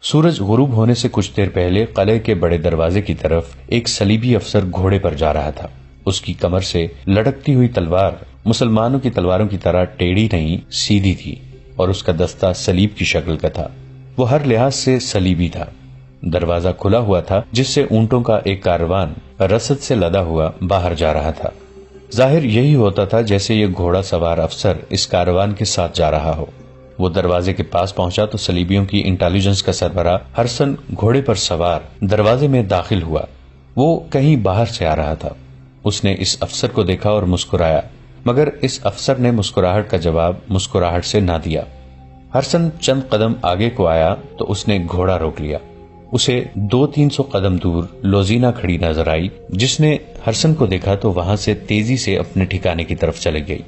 سورج غروب ہونے سے کچھ دیر پہلے قلعے کے بڑے دروازے کی طرف ایک صلیبی افسر گھوڑے پر جا رہا تھا۔ اس کی کمر سے لٹکتی ہوئی تلوار مسلمانوں کی تلواروں کی طرح ٹیڑھی نہیں، سیدھی تھی، اور اس کا دستہ صلیب کی شکل کا تھا۔ وہ ہر لحاظ سے صلیبی تھا۔ دروازہ کھلا ہوا تھا جس سے اونٹوں کا ایک کاروان رسد سے لدا ہوا باہر جا رہا تھا۔ ظاہر یہی ہوتا تھا جیسے یہ گھوڑا سوار افسر اس کاروان کے ساتھ جا رہا ہو۔ وہ دروازے کے پاس پہنچا تو صلیبیوں کی انٹیلیجنس کا سربراہ ہرسن گھوڑے پر سوار دروازے میں داخل ہوا۔ وہ کہیں باہر سے آ رہا تھا۔ اس نے اس افسر کو دیکھا اور مسکرایا، مگر اس افسر نے مسکراہٹ کا جواب مسکراہٹ سے نہ دیا۔ ہرسن چند قدم آگے کو آیا تو اس نے گھوڑا روک لیا۔ اسے 200-300 قدم دور لوزینا کھڑی نظر آئی، جس نے ہرسن کو دیکھا تو وہاں سے تیزی سے اپنے ٹھکانے کی طرف چلی گئی۔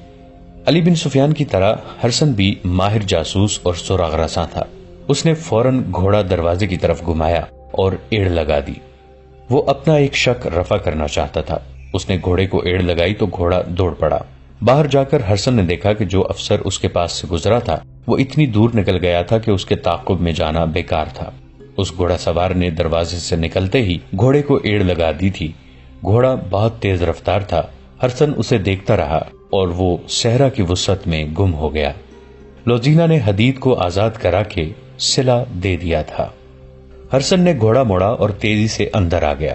علی بن سفیان کی طرح ہرسن بھی ماہر جاسوس اور سراغ رساں تھا۔ اس نے فوراً گھوڑا دروازے کی طرف گھمایا اور ایڑ لگا دی۔ وہ اپنا ایک شک رفع کرنا چاہتا تھا۔ اس نے گھوڑے کو ایڑ لگائی تو گھوڑا دوڑ پڑا۔ باہر جا کر ہرسن نے دیکھا کہ جو افسر اس کے پاس سے گزرا تھا وہ اتنی دور نکل گیا تھا کہ اس کے تعاقب میں جانا بیکار تھا۔ اس گھوڑا سوار نے دروازے سے نکلتے ہی گھوڑے کو ایڑ لگا دی تھی۔ گھوڑا بہت تیز رفتار تھا۔ ہرسن اسے دیکھتا رہا اور وہ صحرا کی وسعت میں گم ہو گیا۔ لوزینا نے حدید کو آزاد کرا کے صلہ دے دیا تھا۔ ہرسن نے گھوڑا موڑا اور تیزی سے اندر آ گیا۔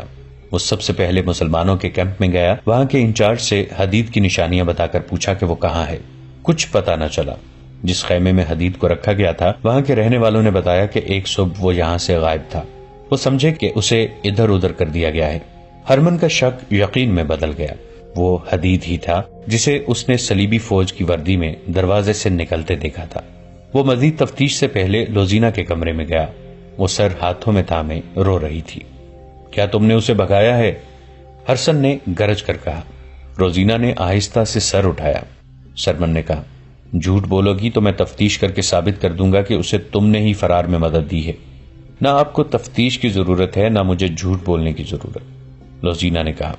وہ سب سے پہلے مسلمانوں کے کیمپ میں گیا۔ وہاں کے انچارج سے حدید کی نشانیاں بتا کر پوچھا کہ وہ کہاں ہے۔ کچھ پتہ نہ چلا۔ جس خیمے میں حدید کو رکھا گیا تھا وہاں کے رہنے والوں نے بتایا کہ ایک صبح وہ یہاں سے غائب تھا۔ وہ سمجھے کہ اسے ادھر ادھر کر دیا گیا ہے۔ ہرمن کا شک یقین میں بدل گیا۔ وہ حدید ہی تھا جسے اس نے صلیبی فوج کی وردی میں دروازے سے نکلتے دیکھا تھا۔ وہ مزید تفتیش سے پہلے لوزینا کے کمرے میں گیا۔ وہ سر ہاتھوں میں تھامے رو رہی تھی۔ کیا تم نے اسے بھگایا ہے؟ ہرسن نے گرج کر کہا۔ روزینا نے آہستہ سے سر اٹھایا۔ سرمن نے کہا، جھوٹ بولو گی تو میں تفتیش کر کے ثابت کر دوں گا کہ اسے تم نے ہی فرار میں مدد دی ہے۔ نہ آپ کو تفتیش کی ضرورت ہے، نہ مجھے جھوٹ بولنے کی ضرورت۔ لوزینا نے کہا،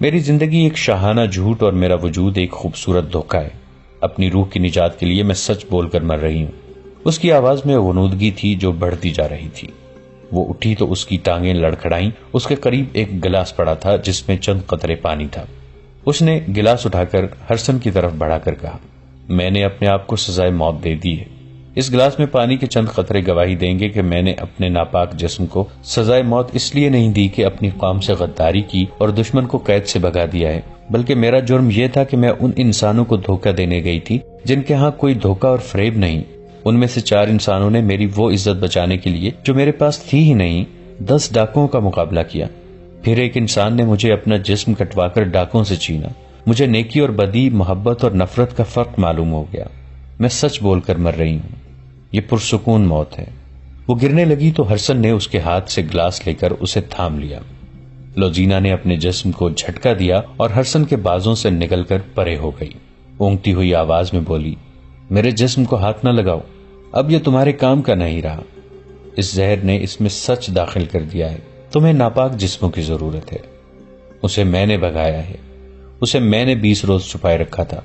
میری زندگی ایک شاہانہ جھوٹ اور میرا وجود ایک خوبصورت دھوکہ ہے۔ اپنی روح کی نجات کے لیے میں سچ بول کر مر رہی ہوں۔ اس کی آواز میں غنودگی تھی جو بڑھتی جا رہی تھی۔ وہ اٹھی تو اس کی ٹانگیں لڑکھڑائیں۔ اس کے قریب ایک گلاس پڑا تھا جس میں چند قطرے پانی تھا۔ اس نے گلاس اٹھا کر ہرسن کی طرف بڑھا کر کہا، میں نے اپنے آپ کو سزائے موت دے دی ہے۔ اس گلاس میں پانی کے چند قطرے گواہی دیں گے کہ میں نے اپنے ناپاک جسم کو سزائے موت اس لیے نہیں دی کہ اپنی قوم سے غداری کی اور دشمن کو قید سے بھگا دیا ہے، بلکہ میرا جرم یہ تھا کہ میں ان انسانوں کو دھوکہ دینے گئی تھی جن کے ہاں کوئی دھوکہ اور فریب نہیں۔ ان میں سے 4 انسانوں نے میری وہ عزت بچانے کے لیے جو میرے پاس تھی ہی نہیں 10 ڈاکوؤں کا مقابلہ کیا۔ پھر ایک انسان نے مجھے اپنا جسم کٹوا کر ڈاکوؤں سے چھینا۔ مجھے نیکی اور بدی، محبت اور نفرت کا فرق معلوم ہو گیا۔ میں سچ بول کر مر رہی ہوں۔ یہ پرسکون موت ہے۔ وہ گرنے لگی تو ہرسن نے اس کے ہاتھ سے گلاس لے کر اسے تھام لیا۔ لوزینا نے اپنے جسم کو جھٹکا دیا اور ہرسن کے بازوں سے نکل کر پرے ہو گئی۔ اونگتی ہوئی آواز میں بولی، میرے جسم کو ہاتھ نہ لگاؤ، اب یہ تمہارے کام کا نہیں رہا۔ اس زہر نے اس میں سچ داخل کر دیا ہے۔ تمہیں ناپاک جسموں کی ضرورت ہے۔ اسے میں نے بھگایا ہے۔ اسے میں نے 20 روز چھپائے رکھا تھا۔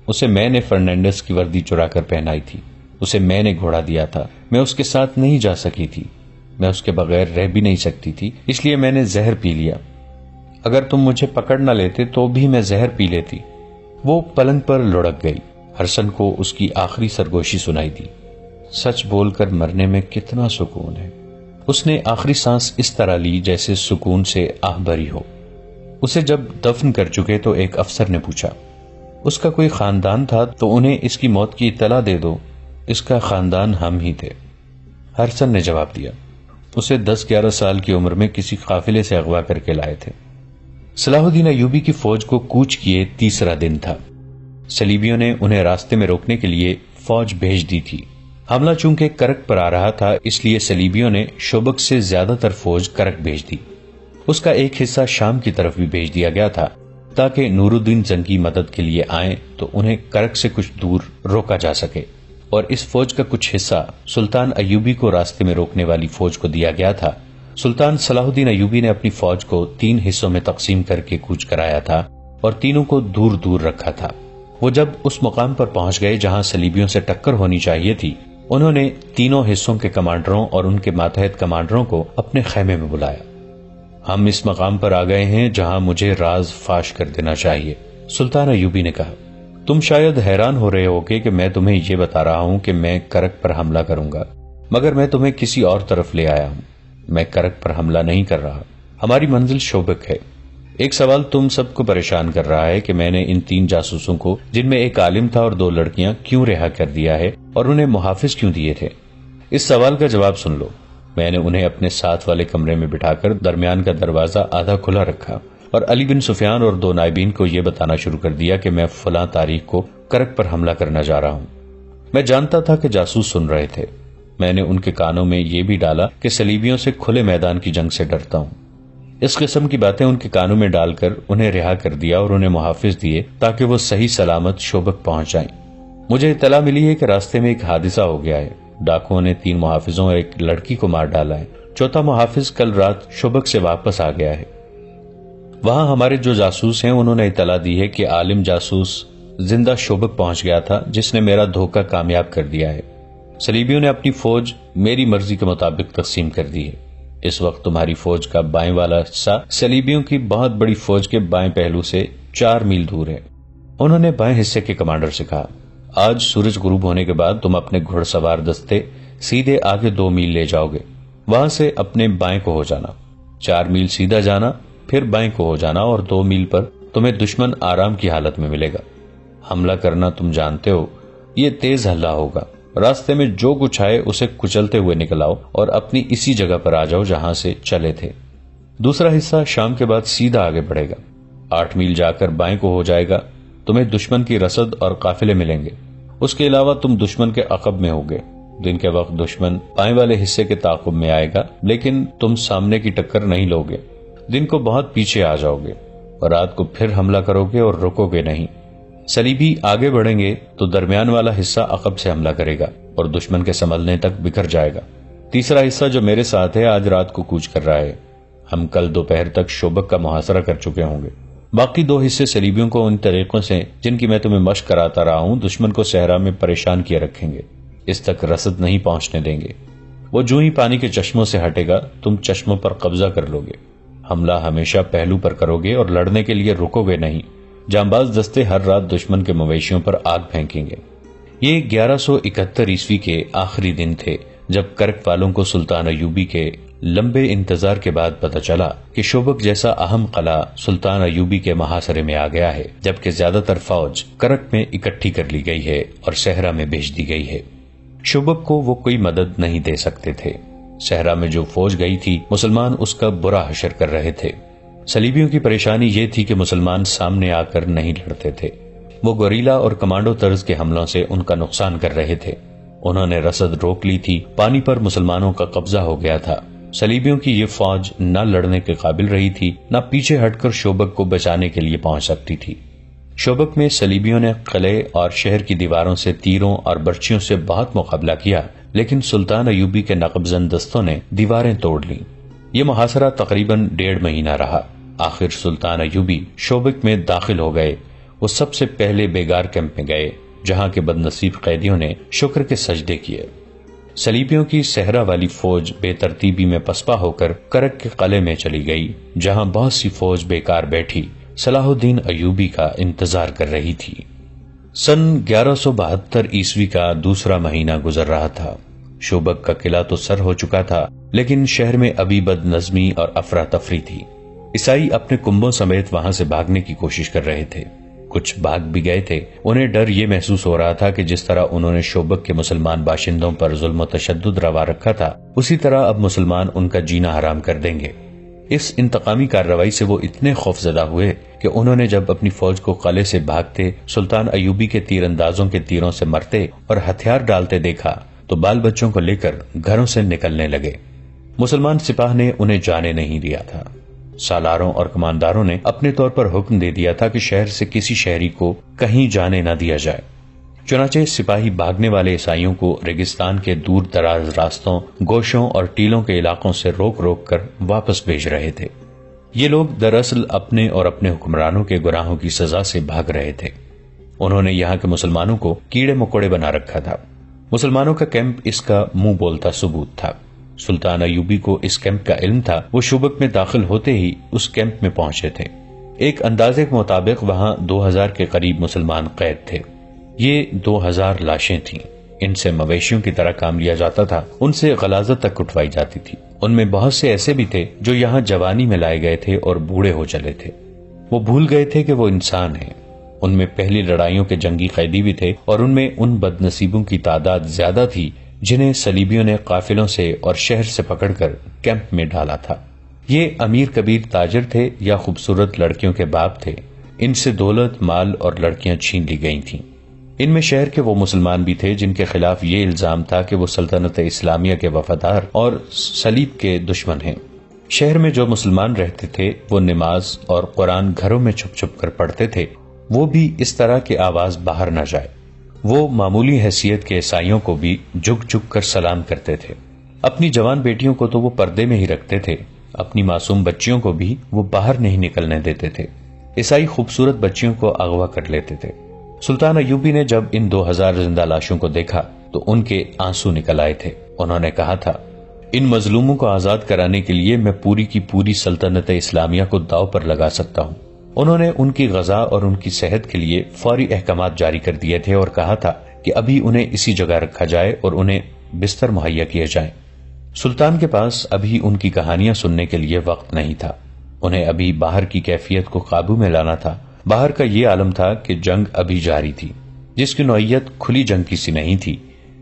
اسے میں نے فرنینڈس کی وردی چرا کر پہنائی تھی۔ اسے میں نے گھوڑا دیا تھا۔ میں اس کے ساتھ نہیں جا سکی تھی۔ میں اس کے بغیر رہ بھی نہیں سکتی تھی، اس لیے میں نے زہر پی لیا۔ اگر تم مجھے پکڑ نہ لیتے تو بھی میں زہر پی لیتی۔ وہ پلنگ پر لڑک گئی۔ ہرسن کو اس کی آخری سرگوشی سنائی دی، سچ بول کر مرنے میں کتنا سکون ہے۔ اس نے آخری سانس اس طرح لی جیسے سکون سے آہ بھری ہو۔ اسے جب دفن کر چکے تو ایک افسر نے پوچھا، اس کا کوئی خاندان تھا تو انہیں اس کی موت کی اطلاع دے دو۔ اس کا خاندان ہم ہی تھے۔ ہرسن نے جواب دیا، اسے 10-11 سال کی عمر میں کسی قافلے سے اغوا کر کے لائے تھے۔ صلاح الدین ایوبی کی فوج کو کوچ کیے تیسرا دن تھا۔ صلیبیوں نے انہیں راستے میں روکنے کے لیے فوج بھیج دی تھی۔ حملہ چونکہ کرک پر آ رہا تھا اس لیے صلیبیوں نے شوبک سے زیادہ تر فوج کرک بھیج دی۔ اس کا ایک حصہ شام کی طرف بھی بھیج دیا گیا تھا تاکہ نور الدین زنگی مدد کے لیے آئیں تو انہیں کرک سے کچھ دور روکا جا سکے، اور اس فوج کا کچھ حصہ سلطان ایوبی کو راستے میں روکنے والی فوج کو دیا گیا تھا۔ سلطان صلاح الدین ایوبی نے اپنی فوج کو 3 حصوں میں تقسیم کر کے کوچ کرایا تھا اور تینوں کو دور دور رکھا تھا۔ وہ جب اس مقام پر پہنچ گئے جہاں صلیبیوں سے ٹکر ہونی چاہیے تھی، انہوں نے تینوں حصوں کے کمانڈروں اور ان کے ماتحت کمانڈروں کو اپنے خیمے میں بلایا۔ ہم اس مقام پر آ گئے ہیں جہاں مجھے راز فاش کر دینا چاہیے، سلطان ایوبی نے کہا۔ تم شاید حیران ہو رہے ہوگے کہ میں تمہیں یہ بتا رہا ہوں کہ میں کرک پر حملہ کروں گا، مگر میں تمہیں کسی اور طرف لے آیا ہوں۔ میں کرک پر حملہ نہیں کر رہا، ہماری منزل شوبک ہے۔ ایک سوال تم سب کو پریشان کر رہا ہے کہ میں نے ان 3 جاسوسوں کو، جن میں ایک عالم تھا اور 2 لڑکیاں، کیوں رہا کر دیا ہے اور انہیں محافظ کیوں دیے تھے؟ اس سوال کا جواب سن لو۔ میں نے انہیں اپنے ساتھ والے کمرے میں بٹھا کر درمیان کا دروازہ آدھا کھلا رکھا اور علی بن سفیان اور 2 نائبین کو یہ بتانا شروع کر دیا کہ میں فلاں تاریخ کو کرک پر حملہ کرنا جا رہا ہوں۔ میں جانتا تھا کہ جاسوس سن رہے تھے۔ میں نے ان کے کانوں میں یہ بھی ڈالا کہ صلیبیوں سے کھلے میدان کی جنگ سے ڈرتا ہوں۔ اس قسم کی باتیں ان کے کانوں میں ڈال کر انہیں رہا کر دیا اور انہیں محافظ دیے تاکہ وہ صحیح سلامت شوبک پہنچ جائیں۔ مجھے اطلاع ملی ہے کہ راستے میں ایک حادثہ ہو گیا ہے۔ ڈاکوؤں نے 3 محافظوں اور ایک لڑکی کو مار ڈالا ہے۔ 4تھا محافظ کل رات شوبک سے واپس آ گیا ہے۔ وہاں ہمارے جو جاسوس ہیں انہوں نے اطلاع دی ہے کہ عالم جاسوس زندہ شوبک پہنچ گیا تھا، جس نے میرا دھوکہ کامیاب کر دیا ہے۔ صلیبیوں نے اپنی فوج میری مرضی کے مطابق تقسیم کر دی ہے۔ اس وقت تمہاری فوج کا بائیں والا حصہ صلیبیوں کی بہت بڑی فوج کے بائیں پہلو سے 4 میل دور ہے۔ انہوں نے بائیں حصے کے کمانڈر سے کہا، آج سورج غروب ہونے کے بعد تم اپنے گھڑ سوار دستے سیدھے آگے 2 میل لے جاؤ گے، وہاں سے اپنے بائیں کو ہو جانا، 4 میل سیدھا جانا، پھر بائیں کو ہو جانا اور 2 میل پر تمہیں دشمن آرام کی حالت میں ملے گا۔ حملہ کرنا تم جانتے ہو، یہ تیز حملہ ہوگا۔ راستے میں جو کچھ آئے اسے کچلتے ہوئے نکل آؤ اور اپنی اسی جگہ پر آ جاؤ جہاں سے چلے تھے۔ دوسرا حصہ شام کے بعد سیدھا آگے بڑھے گا، 8 میل جا کر بائیں کو ہو جائے گا۔ تمہیں دشمن کی رسد اور قافلے ملیں گے۔ اس کے علاوہ تم دشمن کے عقب میں ہوگے۔ دن کے وقت دشمن بائیں والے حصے کے تعاقب میں آئے گا، لیکن تم سامنے کی ٹکر نہیں لوگے۔ دن کو بہت پیچھے آ جاؤ گے اور رات کو پھر حملہ کرو گے اور رکو گے نہیں۔ صلیبی آگے بڑھیں گے تو درمیان والا حصہ عقب سے حملہ کرے گا اور دشمن کے سنبھلنے تک بکھر جائے گا۔ تیسرا حصہ جو میرے ساتھ ہے آج رات کو کوچ کر رہا ہے۔ ہم کل دوپہر تک شوبک کا محاصرہ کر چکے ہوں گے۔ باقی 2 حصے صلیبیوں کو ان طریقوں سے جن کی میں تمہیں مشق کراتا رہا ہوں دشمن کو صحرا میں پریشان کیے رکھیں گے، اس تک رسد نہیں پہنچنے دیں گے۔ وہ جو ہی پانی کے چشموں سے ہٹے گا تم چشموں پر قبضہ کر لو گے۔ حملہ ہمیشہ پہلو پر کرو گے اور لڑنے کے لیے رکو گے نہیں۔ جانباز دستے ہر رات دشمن کے مویشیوں پر آگ پھینکیں گے۔ یہ 1171 عیسوی کے آخری دن تھے جب کرک والوں کو سلطان ایوبی کے لمبے انتظار کے بعد پتہ چلا کہ شوبک جیسا اہم قلعہ سلطان ایوبی کے محاصرے میں آ گیا ہے، جبکہ زیادہ تر فوج کرک میں اکٹھی کر لی گئی ہے اور صحرا میں بھیج دی گئی ہے۔ شوبک کو وہ کوئی مدد نہیں دے سکتے تھے۔ صحرا میں جو فوج گئی تھی مسلمان اس کا برا حشر کر رہے تھے۔ صلیبیوں کی پریشانی یہ تھی کہ مسلمان سامنے آ کر نہیں لڑتے تھے، وہ گوریلا اور کمانڈو طرز کے حملوں سے ان کا نقصان کر رہے تھے۔ انہوں نے رسد روک لی تھی، پانی پر مسلمانوں کا قبضہ ہو گیا تھا۔ صلیبیوں کی یہ فوج نہ لڑنے کے قابل رہی تھی، نہ پیچھے ہٹ کر شوبک کو بچانے کے لیے پہنچ سکتی تھی۔ شوبک میں صلیبیوں نے قلعے اور شہر کی دیواروں سے تیروں اور برچیوں سے بہت مقابلہ کیا، لیکن سلطان ایوبی کے نقب زن دستوں نے دیواریں توڑ لیں۔ یہ محاصرہ تقریباً 1.5 مہینہ رہا۔ آخر سلطان ایوبی شوبک میں داخل ہو گئے۔ وہ سب سے پہلے بیگار کیمپ میں گئے، جہاں کے بد نصیب قیدیوں نے شکر کے سجدے کیے۔ صلیبیوں کی صحرا والی فوج بے ترتیبی میں پسپا ہو کر کرک کے قلعے میں چلی گئی، جہاں بہت سی فوج بیکار بیٹھی صلاح الدین ایوبی کا انتظار کر رہی تھی۔ سن 1172 عیسوی کا دوسرا مہینہ گزر رہا تھا۔ شوبک کا قلعہ تو سر ہو چکا تھا، لیکن شہر میں ابھی بد نظمی اور افراتفری تھی۔ عیسائی اپنے کنبوں سمیت وہاں سے بھاگنے کی کوشش کر رہے تھے۔ کچھ بھاگ بھی گئے تھے۔ انہیں ڈر یہ محسوس ہو رہا تھا کہ جس طرح انہوں نے شوبک کے مسلمان باشندوں پر ظلم و تشدد روا رکھا تھا، اسی طرح اب مسلمان ان کا جینا حرام کر دیں گے۔ اس انتقامی کارروائی سے وہ اتنے خوفزدہ ہوئے کہ انہوں نے جب اپنی فوج کو قلعے سے بھاگتے سلطان ایوبی کے تیر اندازوں کے تیروں سے مرتے اور ہتھیار ڈالتے دیکھا تو بال بچوں کو لے کر گھروں سے نکلنے لگے۔ مسلمان سپاہ نے انہیں جانے نہیں دیا تھا۔ سالاروں اور کمانداروں نے اپنے طور پر حکم دے دیا تھا کہ شہر سے کسی شہری کو کہیں جانے نہ دیا جائے۔ چنانچہ سپاہی بھاگنے والے عیسائیوں کو ریگستان کے دور دراز راستوں، گوشوں اور ٹیلوں کے علاقوں سے روک روک کر واپس بھیج رہے تھے۔ یہ لوگ دراصل اپنے اور اپنے حکمرانوں کے گناہوں کی سزا سے بھاگ رہے تھے۔ انہوں نے یہاں کے مسلمانوں کو کیڑے مکوڑے بنا رکھا تھا۔ مسلمانوں کا کیمپ اس کا منہ بولتا ثبوت تھا۔ سلطان ایوبی کو اس کیمپ کا علم تھا۔ وہ شوبک میں داخل ہوتے ہی اس کیمپ میں پہنچے تھے۔ ایک اندازے کے مطابق وہاں 2000 کے قریب مسلمان قید تھے۔ یہ 2000 لاشیں تھیں۔ ان سے مویشیوں کی طرح کام لیا جاتا تھا، ان سے غلاظت تک کٹوائی جاتی تھی۔ ان میں بہت سے ایسے بھی تھے جو یہاں جوانی میں لائے گئے تھے اور بوڑھے ہو چلے تھے۔ وہ بھول گئے تھے کہ وہ انسان ہیں۔ ان میں پہلی لڑائیوں کے جنگی قیدی بھی تھے، اور ان میں ان بد نصیبوں کی تعداد زیادہ تھی جنہیں صلیبیوں نے قافلوں سے اور شہر سے پکڑ کر کیمپ میں ڈالا تھا۔ یہ امیر کبیر تاجر تھے یا خوبصورت لڑکیوں کے باپ تھے۔ ان سے دولت، مال اور لڑکیاں چھین لی گئی تھیں۔ ان میں شہر کے وہ مسلمان بھی تھے جن کے خلاف یہ الزام تھا کہ وہ سلطنت اسلامیہ کے وفادار اور صلیب کے دشمن ہیں۔ شہر میں جو مسلمان رہتے تھے وہ نماز اور قرآن گھروں میں چھپ چھپ کر پڑھتے تھے، وہ بھی اس طرح کی آواز باہر نہ جائے۔ وہ معمولی حیثیت کے عیسائیوں کو بھی جھک جھک کر سلام کرتے تھے۔ اپنی جوان بیٹیوں کو تو وہ پردے میں ہی رکھتے تھے، اپنی معصوم بچیوں کو بھی وہ باہر نہیں نکلنے دیتے تھے۔ عیسائی خوبصورت بچیوں کو اغوا کر لیتے تھے۔ سلطان ایوبی نے جب ان 2000 زندہ لاشوں کو دیکھا تو ان کے آنسو نکل آئے تھے۔ انہوں نے کہا تھا، ان مظلوموں کو آزاد کرانے کے لیے میں پوری کی پوری سلطنت اسلامیہ کو داؤ پر لگا سکتا ہوں۔ انہوں نے ان کی غذا اور ان کی صحت کے لیے فوری احکامات جاری کر دیے تھے اور کہا تھا کہ ابھی انہیں اسی جگہ رکھا جائے اور انہیں بستر مہیا کیے جائیں۔ سلطان کے پاس ابھی ان کی کہانیاں سننے کے لیے وقت نہیں تھا۔ انہیں ابھی باہر کی کیفیت کو قابو میں لانا تھا۔ باہر کا یہ عالم تھا کہ جنگ ابھی جاری تھی، جس کی نوعیت کھلی جنگ کی سی نہیں تھی۔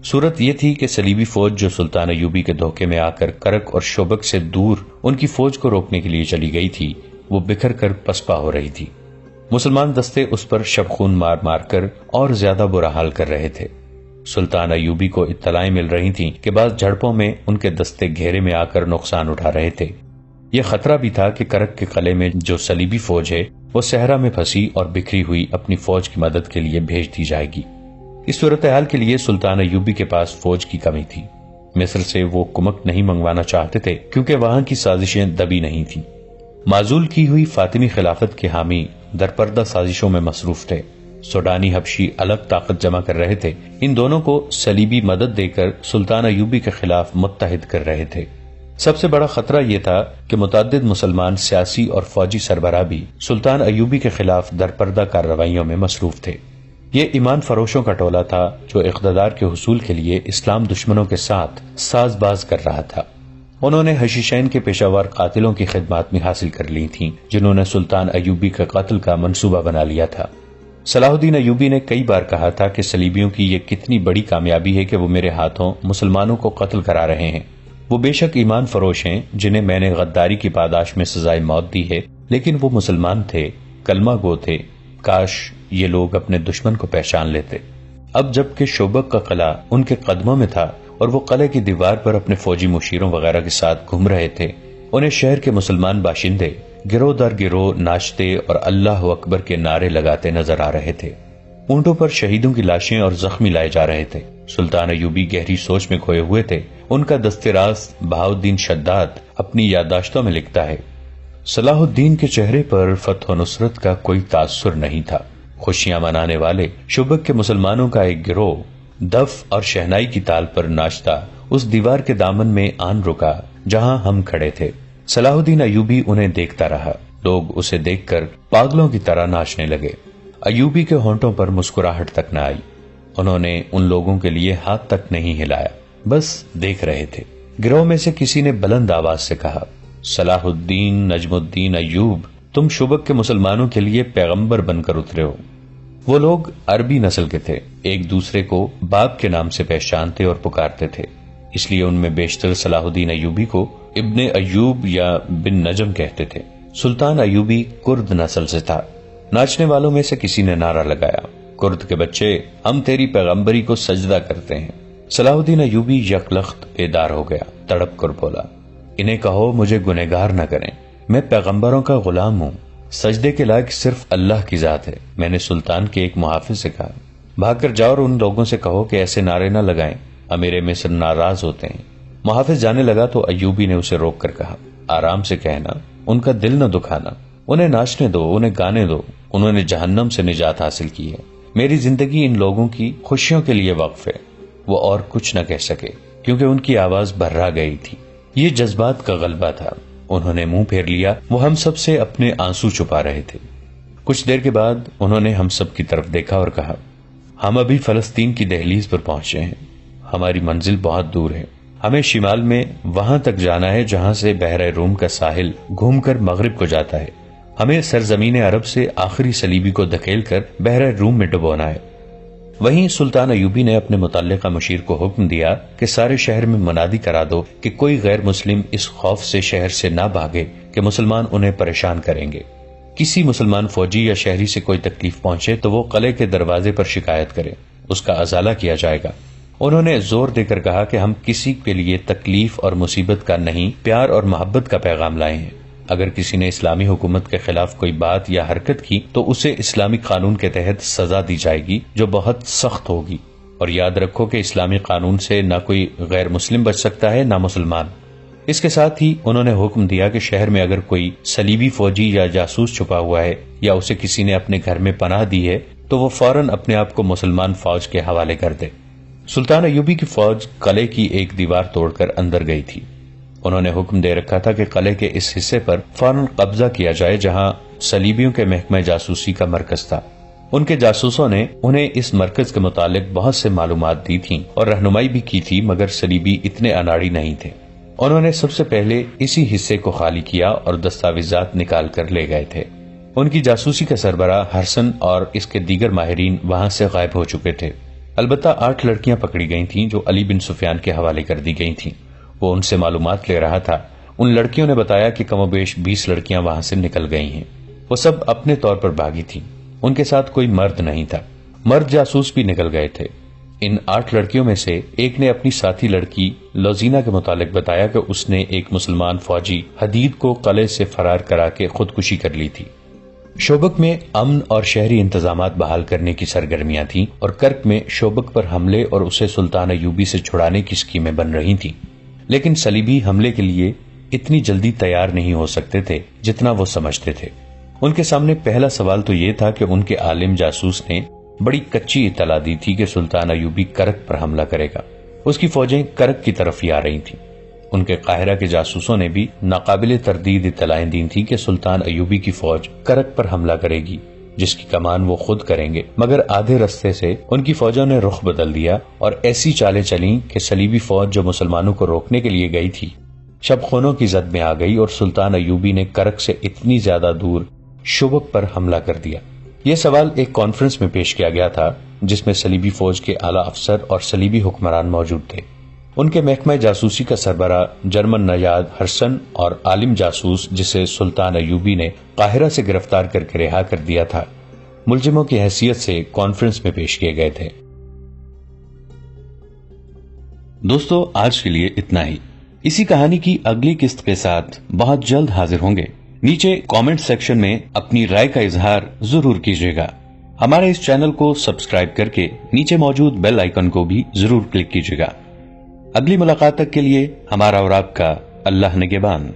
صورت یہ تھی کہ صلیبی فوج جو سلطان ایوبی کے دھوکے میں آ کر کرک اور شوبک سے دور ان کی فوج کو روکنے کے لیے چلی گئی تھی، وہ بکھر کر پسپا ہو رہی تھی۔ مسلمان دستے اس پر شبخون مار مار کر اور زیادہ برا حال کر رہے تھے۔ سلطان ایوبی کو اطلاعیں مل رہی تھیں کہ بعض جھڑپوں میں ان کے دستے گھیرے میں آ کر نقصان اٹھا رہے تھے۔ یہ خطرہ بھی تھا کہ کرک کے قلعے میں جو صلیبی فوج ہے وہ صحرا میں پھنسی اور بکھری ہوئی اپنی فوج کی مدد کے لیے بھیج دی جائے گی۔ اس صورتحال کے لیے سلطان ایوبی کے پاس فوج کی کمی تھی۔ مصر سے وہ کمک نہیں منگوانا چاہتے تھے کیونکہ وہاں کی سازشیں دبی نہیں تھیں۔ معزول کی ہوئی فاطمی خلافت کے حامی درپردہ سازشوں میں مصروف تھے۔ سوڈانی حبشی الگ طاقت جمع کر رہے تھے۔ ان دونوں کو صلیبی مدد دے کر سلطان ایوبی کے خلاف متحد کر رہے تھے۔ سب سے بڑا خطرہ یہ تھا کہ متعدد مسلمان سیاسی اور فوجی سربراہ بھی سلطان ایوبی کے خلاف درپردہ کارروائیوں میں مصروف تھے۔ یہ ایمان فروشوں کا ٹولہ تھا جو اقتدار کے حصول کے لیے اسلام دشمنوں کے ساتھ ساز باز کر رہا تھا۔ انہوں نے حشیشین کے پیشہ ور قاتلوں کی خدمات بھی حاصل کر لی تھیں جنہوں نے سلطان ایوبی کے قتل کا منصوبہ بنا لیا تھا۔ صلاح الدین ایوبی نے کئی بار کہا تھا کہ صلیبیوں کی یہ کتنی بڑی کامیابی ہے کہ وہ میرے ہاتھوں مسلمانوں کو قتل کرا رہے ہیں۔ وہ بے شک ایمان فروش ہیں جنہیں میں نے غداری کی پاداش میں سزائے موت دی ہے، لیکن وہ مسلمان تھے، کلمہ گو تھے۔ کاش یہ لوگ اپنے دشمن کو پہچان لیتے۔ اب جب کہ شوبک کا قلعہ ان کے قدموں میں تھا اور وہ قلعے کی دیوار پر اپنے فوجی مشیروں وغیرہ کے ساتھ گھوم رہے تھے، انہیں شہر کے مسلمان باشندے گروہ در گروہ ناچتے اور اللہ اکبر کے نعرے لگاتے نظر آ رہے تھے۔ اونٹوں پر شہیدوں کی لاشیں اور زخمی لائے جا رہے تھے۔ سلطان ایوبی گہری سوچ میں کھوئے ہوئے تھے۔ ان کا دستِ راست بہاؤالدین شداد اپنی یادداشتوں میں لکھتا ہے، صلاح الدین کے چہرے پر فتح و نصرت کا کوئی تاثر نہیں تھا۔ خوشیاں منانے والے شوبک کے مسلمانوں کا ایک گروہ دف اور شہنائی کی تال پر ناچتا اس دیوار کے دامن میں آن رکا جہاں ہم کھڑے تھے۔ صلاح الدین ایوبی انہیں دیکھتا رہا۔ لوگ اسے دیکھ کر پاگلوں کی طرح ناچنے لگے۔ ایوبی کے ہونٹوں پر مسکراہٹ تک نہ آئی۔ انہوں نے ان لوگوں کے لیے ہاتھ تک نہیں ہلایا، بس دیکھ رہے تھے۔ گروہ میں سے کسی نے بلند آواز سے کہا، صلاح الدین نجم الدین ایوب، تم شوبک کے مسلمانوں کے لیے پیغمبر بن کر اترے ہو۔ وہ لوگ عربی نسل کے تھے، ایک دوسرے کو باپ کے نام سے پہچانتے اور پکارتے تھے، اس لیے ان میں بیشتر صلاح الدین ایوبی کو ابن ایوب یا بن نجم کہتے تھے۔ سلطان ایوبی کرد نسل سے تھا۔ ناچنے والوں میں سے کسی نے نعرہ لگایا، کرد کے بچے، ہم تیری پیغمبری کو سجدہ کرتے ہیں۔ صلاح الدین ایوبی یکلخت بیدار ہو گیا، تڑپ کر بولا، انہیں کہو مجھے گنہگار نہ کریں، میں پیغمبروں کا غلام ہوں، سجدے کے لائق صرف اللہ کی ذات ہے۔ میں نے سلطان کے ایک محافظ سے کہا، بھاگ کر جاؤ اور ان لوگوں سے کہو کہ ایسے نعرے نہ لگائیں، امیر مصر ناراض ہوتے ہیں۔ محافظ جانے لگا تو ایوبی نے اسے روک کر کہا، آرام سے کہنا، ان کا دل نہ دکھانا، انہیں ناچنے دو، انہیں گانے دو، انہوں نے جہنم سے نجات حاصل کی ہے، میری زندگی ان لوگوں کی خوشیوں کے لیے وقف ہے۔ وہ اور کچھ نہ کہہ سکے کیونکہ ان کی آواز بھرا گئی تھی۔ یہ جذبات کا غلبہ تھا۔ انہوں نے منہ پھیر لیا، وہ ہم سب سے اپنے آنسو چھپا رہے تھے۔ کچھ دیر کے بعد انہوں نے ہم سب کی طرف دیکھا اور کہا، ہم ابھی فلسطین کی دہلیز پر پہنچے ہیں، ہماری منزل بہت دور ہے، ہمیں شمال میں وہاں تک جانا ہے جہاں سے بحر روم کا ساحل گھوم کر مغرب کو جاتا ہے، ہمیں سرزمین عرب سے آخری صلیبی کو دھکیل کر بحر روم میں ڈبونا ہے۔ وہیں سلطان ایوبی نے اپنے متعلقہ مشیر کو حکم دیا کہ سارے شہر میں منادی کرا دو کہ کوئی غیر مسلم اس خوف سے شہر سے نہ بھاگے کہ مسلمان انہیں پریشان کریں گے۔ کسی مسلمان فوجی یا شہری سے کوئی تکلیف پہنچے تو وہ قلعے کے دروازے پر شکایت کرے، اس کا ازالہ کیا جائے گا۔ انہوں نے زور دے کر کہا کہ ہم کسی کے لیے تکلیف اور مصیبت کا نہیں، پیار اور محبت کا پیغام لائے ہیں۔ اگر کسی نے اسلامی حکومت کے خلاف کوئی بات یا حرکت کی تو اسے اسلامی قانون کے تحت سزا دی جائے گی جو بہت سخت ہوگی، اور یاد رکھو کہ اسلامی قانون سے نہ کوئی غیر مسلم بچ سکتا ہے نہ مسلمان۔ اس کے ساتھ ہی انہوں نے حکم دیا کہ شہر میں اگر کوئی صلیبی فوجی یا جاسوس چھپا ہوا ہے یا اسے کسی نے اپنے گھر میں پناہ دی ہے تو وہ فوراً اپنے آپ کو مسلمان فوج کے حوالے کر دے۔ سلطان ایوبی کی فوج قلعے کی ایک دیوار توڑ کر اندر گئی تھی۔ انہوں نے حکم دے رکھا تھا کہ قلعے کے اس حصے پر فوراً قبضہ کیا جائے جہاں صلیبیوں کے محکمہ جاسوسی کا مرکز تھا۔ ان کے جاسوسوں نے انہیں اس مرکز کے متعلق بہت سے معلومات دی تھیں اور رہنمائی بھی کی تھی، مگر صلیبی اتنے اناڑی نہیں تھے۔ انہوں نے سب سے پہلے اسی حصے کو خالی کیا اور دستاویزات نکال کر لے گئے تھے۔ ان کی جاسوسی کا سربراہ ہرسن اور اس کے دیگر ماہرین وہاں سے غائب ہو چکے تھے۔ البتہ 8 لڑکیاں پکڑی گئی تھیں جو علی بن سفیان کے حوالے کر دی گئی تھیں۔ وہ ان سے معلومات لے رہا تھا۔ ان لڑکیوں نے بتایا کہ کم و بیش 20 لڑکیاں وہاں سے نکل گئی ہیں۔ وہ سب اپنے طور پر بھاگی تھیں، ان کے ساتھ کوئی مرد نہیں تھا۔ مرد جاسوس بھی نکل گئے تھے۔ ان 8 لڑکیوں میں سے ایک نے اپنی ساتھی لڑکی لوزینا کے متعلق بتایا کہ اس نے ایک مسلمان فوجی حدید کو قلعے سے فرار کرا کے خودکشی کر لی تھی۔ شوبک میں امن اور شہری انتظامات بحال کرنے کی سرگرمیاں تھیں اور کرک میں شوبک پر حملے اور اسے سلطان ایوبی سے چھڑانے کی اسکیمیں بن رہی تھیں، لیکن صلیبی حملے کے لیے اتنی جلدی تیار نہیں ہو سکتے تھے جتنا وہ سمجھتے تھے۔ ان کے سامنے پہلا سوال تو یہ تھا کہ ان کے عالم جاسوس نے بڑی کچی اطلاع دی تھی کہ سلطان ایوبی کرک پر حملہ کرے گا۔ اس کی فوجیں کرک کی طرف ہی آ رہی تھیں۔ ان کے قاہرہ کے جاسوسوں نے بھی ناقابل تردید اطلاعیں دی تھیں کہ سلطان ایوبی کی فوج کرک پر حملہ کرے گی جس کی کمان وہ خود کریں گے، مگر آدھے رستے سے ان کی فوجوں نے رخ بدل دیا اور ایسی چالیں چلیں کہ صلیبی فوج جو مسلمانوں کو روکنے کے لیے گئی تھی شب خونوں کی زد میں آ گئی اور سلطان ایوبی نے کرک سے اتنی زیادہ دور شوبک پر حملہ کر دیا۔ یہ سوال ایک کانفرنس میں پیش کیا گیا تھا جس میں صلیبی فوج کے اعلیٰ افسر اور صلیبی حکمران موجود تھے۔ ان کے محکمہ جاسوسی کا سربراہ جرمن نژاد ہرسن اور عالم جاسوس جسے سلطان ایوبی نے قاہرہ سے گرفتار کر کے رہا کر دیا تھا، ملزموں کی حیثیت سے کانفرنس میں پیش کیے گئے تھے۔ دوستو، آج کے لیے اتنا ہی۔ اسی کہانی کی اگلی قسط کے ساتھ بہت جلد حاضر ہوں گے۔ نیچے کامنٹ سیکشن میں اپنی رائے کا اظہار ضرور کیجیے گا۔ ہمارے اس چینل کو سبسکرائب کر کے نیچے موجود بیل آئیکن کو بھی ضرور کلک کیجیے گا۔ اگلی ملاقات تک کے لیے ہمارا اور آپ کا اللہ نگہبان۔